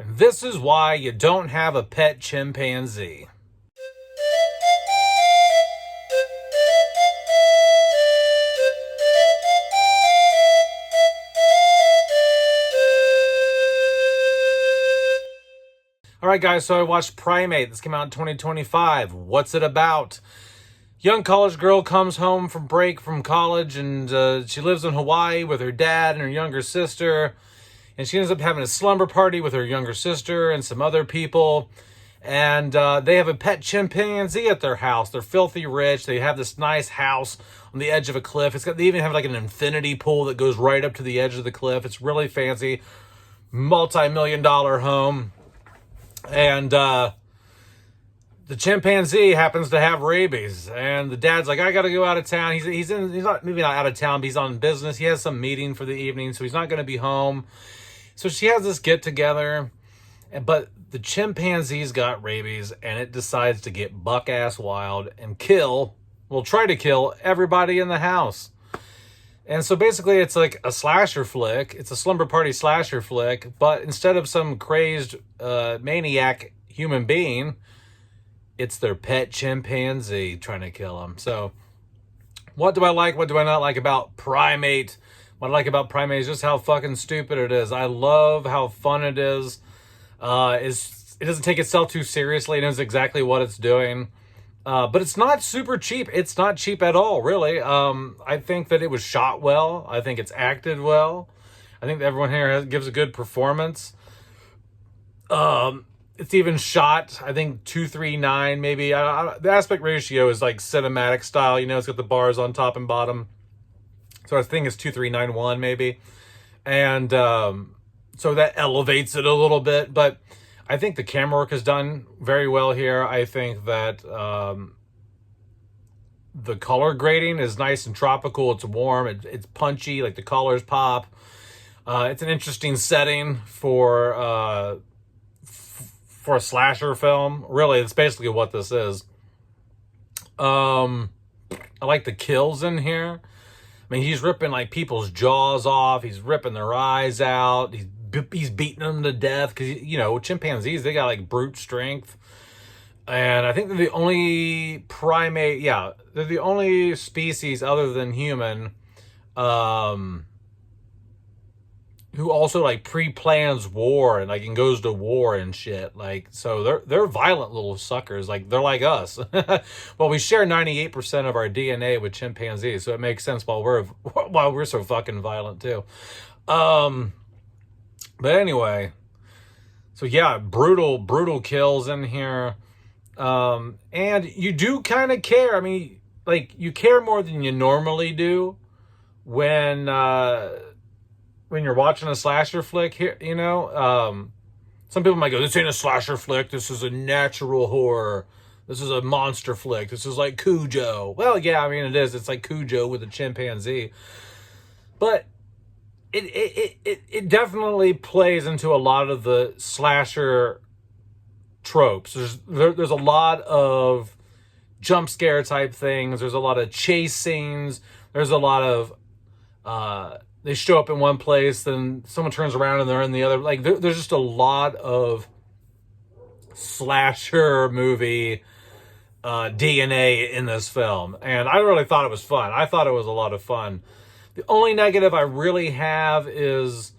And this is why you don't have a pet chimpanzee. All right, guys, so I watched Primate. This came out in 2025. What's it about? Young college girl comes home from break from college, and she lives in Hawaii with her dad and her younger sister. And she ends up having a slumber party with her younger sister and some other people. And they have a pet chimpanzee at their house. They're filthy rich. They have this nice house on the edge of a cliff. They even have like an infinity pool that goes right up to the edge of the cliff. It's really fancy, multi-million-dollar home. And the chimpanzee happens to have rabies, and the dad's like, I gotta go out of town. He's not, maybe not out of town, but he's on business. He has some meeting for the evening, so he's not gonna be home. So she has this get together, but the chimpanzee's got rabies, and it decides to get buck ass wild and try to kill everybody in the house. And so basically it's like a slasher flick. It's a slumber party slasher flick, but instead of some crazed maniac human being, it's their pet chimpanzee trying to kill them. So what do I like? What do I not like about Primate? What I like about Primate is just how fucking stupid it is. I love how fun it is. It doesn't take itself too seriously. It knows exactly what it's doing. But it's not super cheap. It's not cheap at all, really. I think that it was shot well. I think it's acted well. I think that everyone here gives a good performance. It's even shot, I think, 2:3:9 maybe. The aspect ratio is like cinematic style. You know, it's got the bars on top and bottom. So I think it's 2:3:9:1 maybe. And so that elevates it a little bit. But I think the camera work is done very well here. I think that the color grading is nice and tropical. It's warm. It's punchy. Like the colors pop. It's an interesting setting for a slasher film. Really, it's basically what this is. I like the kills in here. I mean, he's ripping like people's jaws off. He's ripping their eyes out. He's beating them to death because, you know, chimpanzees, they got like brute strength. And I think they're the only primate, they're the only species other than human who also like pre-plans war and like and goes to war and shit. Like, so they're violent little suckers. Like, they're like us. Well, we share 98% of our DNA with chimpanzees, so it makes sense why we're so fucking violent too. But anyway, so yeah, brutal kills in here. And you do kind of care. I mean, like, you care more than you normally do when you're watching a slasher flick here, you know. Some people might go, this ain't a slasher flick. This is a natural horror. This is a monster flick. This is like Cujo. Well, yeah, I mean, it is. It's like Cujo with a chimpanzee. But it definitely plays into a lot of the slasher tropes. There's a lot of jump scare type things. There's a lot of chase scenes. There's a lot of they show up in one place, then someone turns around and they're in the other. Like, there's just a lot of slasher movie DNA in this film, and I really thought it was fun. I thought it was a lot of fun. The only negative I really have is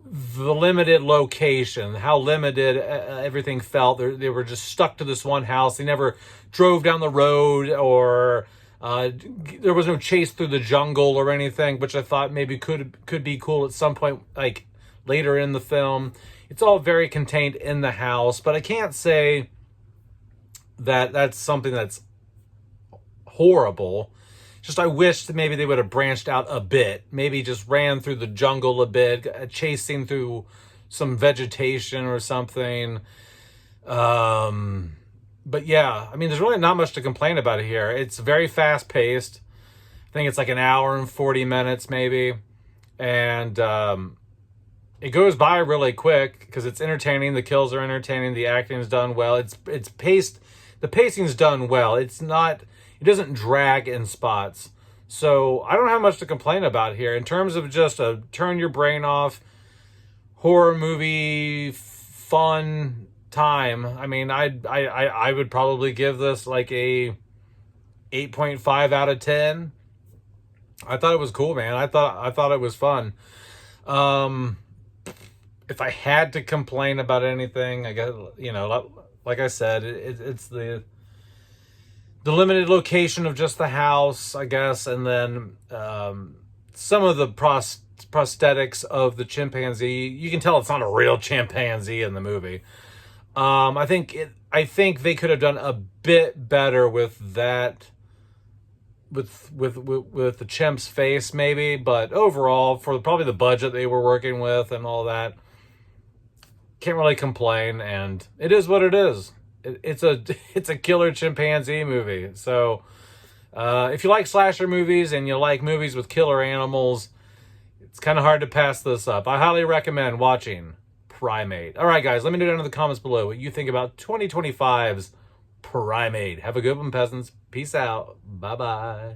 the limited location, how limited everything felt. They were just stuck to this one house. They never drove down the road, or there was no chase through the jungle or anything, which I thought maybe could be cool at some point, like later in the film. It's all very contained in the house, but I can't say that that's something that's horrible. Just I wish that maybe they would have branched out a bit. Maybe just ran through the jungle a bit, chasing through some vegetation or something. But yeah, I mean, there's really not much to complain about here. It's very fast paced. I think it's like an hour and 40 minutes maybe. And it goes by really quick because it's entertaining. The kills are entertaining. The acting's done well. It's paced. The pacing's done well. It doesn't drag in spots. So I don't have much to complain about here. In terms of just a turn your brain off horror movie fun time. I mean, I would probably give this like a 8.5 out of 10. I thought it was cool, man. I thought it was fun. If I had to complain about anything, I guess, like I said, it's the limited location of just the house, I guess, and then some of the prosthetics of the chimpanzee. You can tell it's not a real chimpanzee in the movie. I think they could have done a bit better with that, with the chimp's face, maybe. But overall, for probably the budget they were working with and all that, can't really complain. And it is what it is. It's a killer chimpanzee movie. So if you like slasher movies and you like movies with killer animals, it's kind of hard to pass this up. I highly recommend watching Primate. All right, guys, let me know down in the comments below what you think about 2025's Primate. Have a good one, peasants. Peace out. Bye-bye.